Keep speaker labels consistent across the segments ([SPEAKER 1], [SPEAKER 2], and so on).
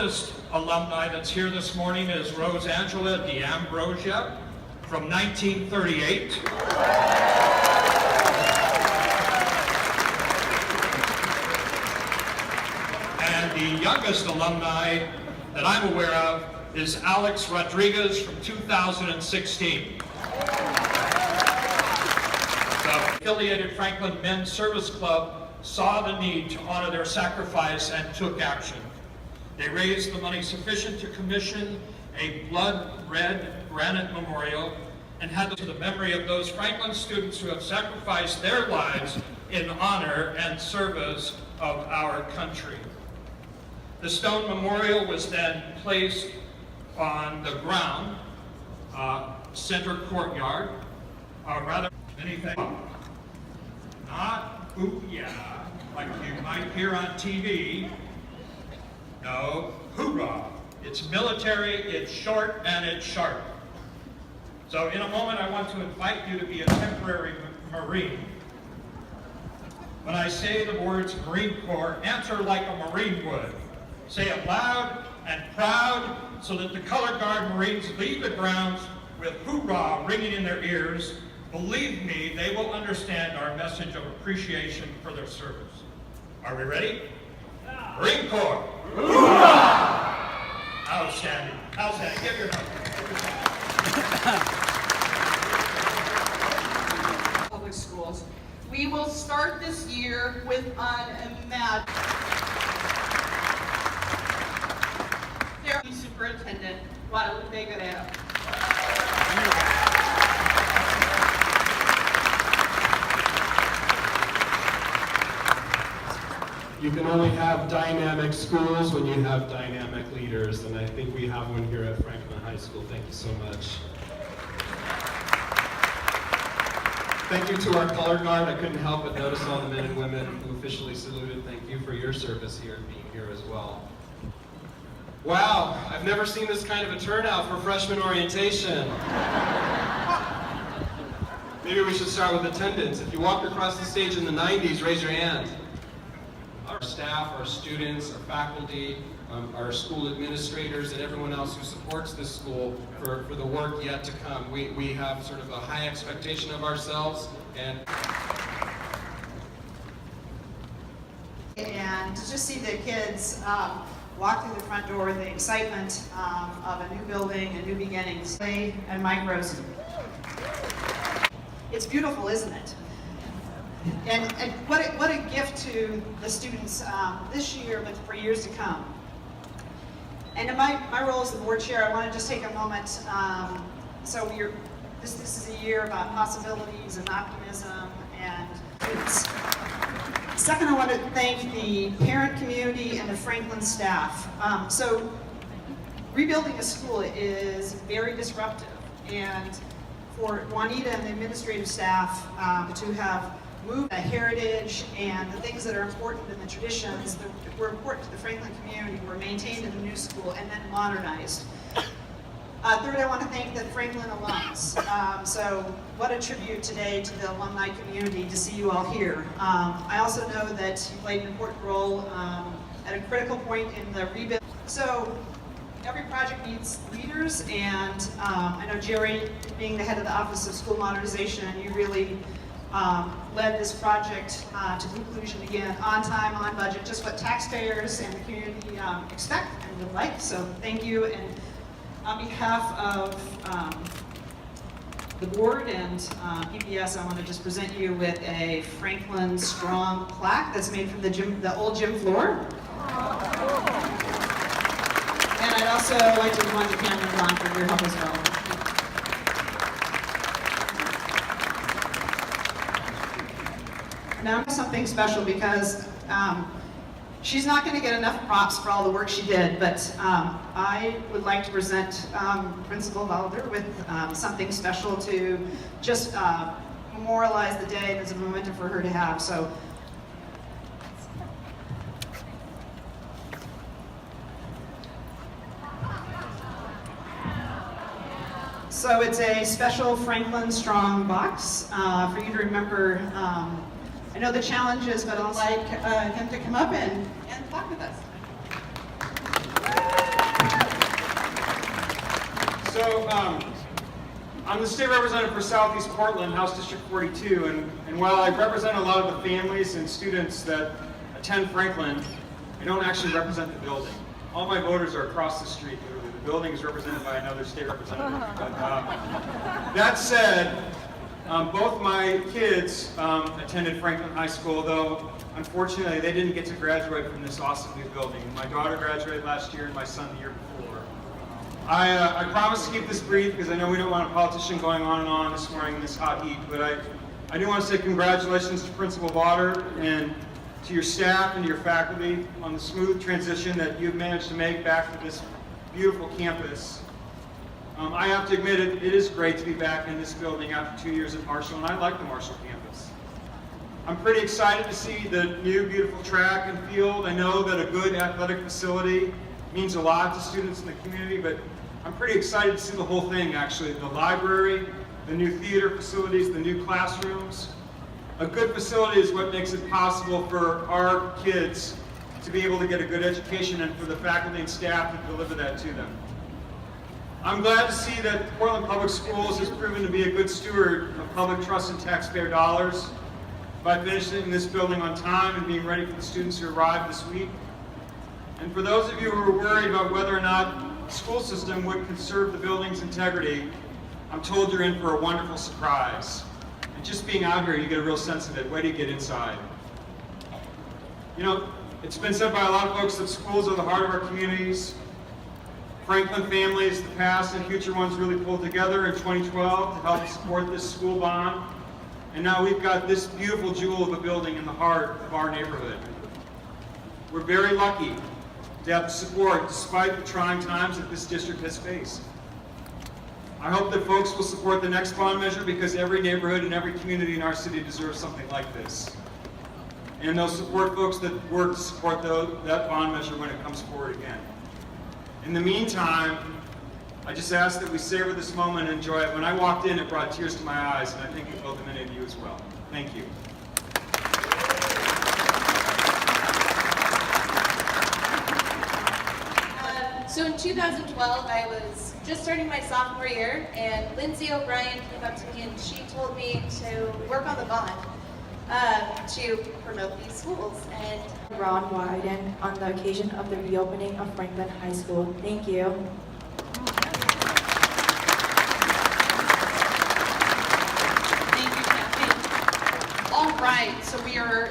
[SPEAKER 1] oldest alumni that's here this morning is Rose Angela D'Ambrosia from 1938. And the youngest alumni that I'm aware of is Alex Rodriguez from 2016. The affiliated Franklin Men's Service Club saw the need to honor their sacrifice and took action. They raised the money sufficient to commission a blood-red granite memorial and had to the memory of those Franklin students who have sacrificed their lives in honor and service of our country. The stone memorial was then placed on the ground, center courtyard, rather anything, not booyah, like you might hear on TV. No, hoorah. It's military, it's short, and it's sharp. So in a moment, I want to invite you to be a temporary Marine. When I say the words Marine Corps, answer like a Marine would. Say it loud and proud so that the color guard Marines leave the grounds with hoorah ringing in their ears. Believe me, they will understand our message of appreciation for their service. Are we ready? Yeah. Marine Corps! Hoorah! Outstanding. Outstanding. Give your hand.
[SPEAKER 2] Public schools. We will start this year with unimaginable. Superintendent Guadalupe Guerrero.
[SPEAKER 3] You can only have dynamic schools when you have dynamic leaders, and I think we have one here at Franklin High School. Thank you so much. Thank you to our color guard. I couldn't help but notice all the men and women who officially saluted. Thank you for your service here and being here as well. Wow, I've never seen this kind of a turnout for freshman orientation. Maybe we should start with attendance. If you walked across the stage in the 90s, raise your hand. Our staff, our students, our faculty, our school administrators, and everyone else who supports this school for the work yet to come. We have sort of a high expectation of ourselves, and
[SPEAKER 4] to just see the kids walk through the front door with the excitement of a new building and new beginnings. And Mike Rosen. It's beautiful, isn't it? And what a gift to the students this year, but for years to come. And in my role as the board chair, I want to just take a moment. This is a year about possibilities and optimism and students. Second, I want to thank the parent community and the Franklin staff. So rebuilding a school is very disruptive, and for Juanita and the administrative staff to have moved the heritage and the things that are important in the traditions that were important to the Franklin community were maintained in the new school and then modernized. Third, I want to thank the Franklin alums. So what a tribute today to the alumni community to see you all here. I also know that you played an important role at a critical point in the rebuild. So every project needs leaders, and I know Jerry, being the head of the Office of School Modernization, you really led this project to conclusion again, on time, on budget, just what taxpayers and the community expect and would like. So thank you. And on behalf of the board and EPS, I want to just present you with a Franklin Strong plaque that's made from the old gym floor. And I'd also like to remind the camera Ron for your help as well. Now something special, because she's not going to get enough props for all the work she did, but I would like to present Principal Valder with something special to just memorialize the day. There's a momentum for her to have. So it's a special Franklin Strong box for you to remember. I know the challenges, but I'd like him to come up and talk with us.
[SPEAKER 5] So, I'm the state representative for Southeast Portland, House District 42, and while I represent a lot of the families and students that attend Franklin, I don't actually represent the building. All my voters are across the street. The building is represented by another state representative. But, that said, both my kids attended Franklin High School, though unfortunately they didn't get to graduate from this awesome new building. My daughter graduated last year and my son the year before. I promise to keep this brief because I know we don't want a politician going on and on this morning in this hot heat, but I do want to say congratulations to Principal Vaughter and to your staff and to your faculty on the smooth transition that you've managed to make back to this beautiful campus. I have to admit it is great to be back in this building after 2 years at Marshall, and I like the Marshall campus. I'm pretty excited to see the new beautiful track and field. I know that a good athletic facility means a lot to students in the community, but I'm pretty excited to see the whole thing actually. The library, the new theater facilities, the new classrooms. A good facility is what makes it possible for our kids to be able to get a good education and for the faculty and staff to deliver that to them. I'm glad to see that Portland Public Schools has proven to be a good steward of public trust and taxpayer dollars by finishing this building on time and being ready for the students who arrived this week. And for those of you who are worried about whether or not the school system would conserve the building's integrity, I'm told you're in for a wonderful surprise. And just being out here, you get a real sense of it. Wait till you get inside. You know, it's been said by a lot of folks that schools are the heart of our communities. Franklin families, the past and future ones, really pulled together in 2012 to help support this school bond. And now we've got this beautiful jewel of a building in the heart of our neighborhood. We're very lucky to have the support despite the trying times that this district has faced. I hope that folks will support the next bond measure because every neighborhood and every community in our city deserves something like this. And they'll support folks that work to support that bond measure when it comes forward again. In the meantime, I just ask that we savor this moment and enjoy it. When I walked in, it brought tears to my eyes, and I think it will to many of you as well. Thank you.
[SPEAKER 6] So in 2012, I was just starting my sophomore year, and Lindsay O'Brien came up to me and she told me to work on the bond to promote these schools. And
[SPEAKER 7] Ron Wyden on the occasion of the reopening of Franklin High School. Thank you.
[SPEAKER 2] Thank you, Kathy. All right, so we are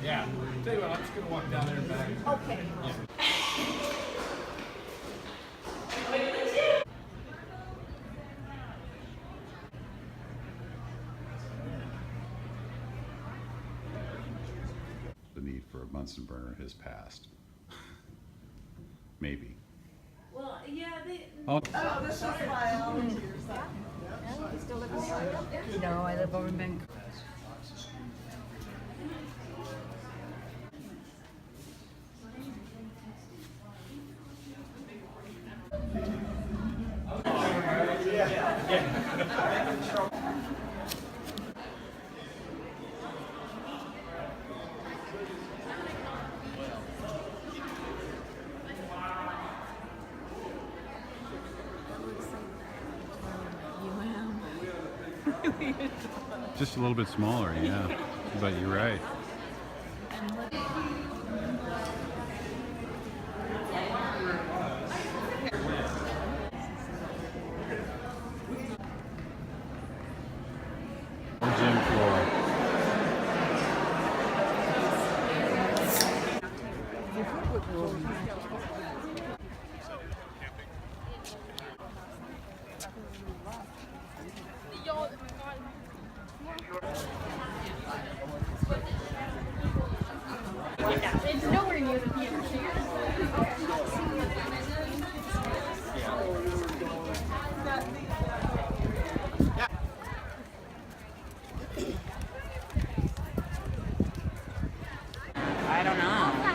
[SPEAKER 3] Yeah. Tell you what, I'm just going to walk down there and back.
[SPEAKER 7] Okay.
[SPEAKER 8] for a Bunsen burner has passed. Maybe.
[SPEAKER 9] Well, yeah, they.
[SPEAKER 8] Oh,
[SPEAKER 9] No, I live over in Vancouver.
[SPEAKER 8] just a little bit smaller, yeah. But you're right. Gym floor.
[SPEAKER 9] It's nowhere near the theater.
[SPEAKER 10] I don't know.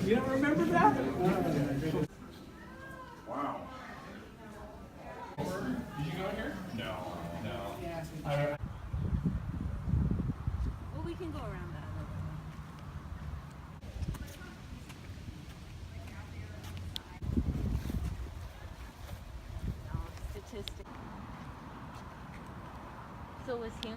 [SPEAKER 5] You don't remember that?
[SPEAKER 1] Wow. Did you go here? No.
[SPEAKER 9] Well, we can go around that a little bit. No, statistic. So was he?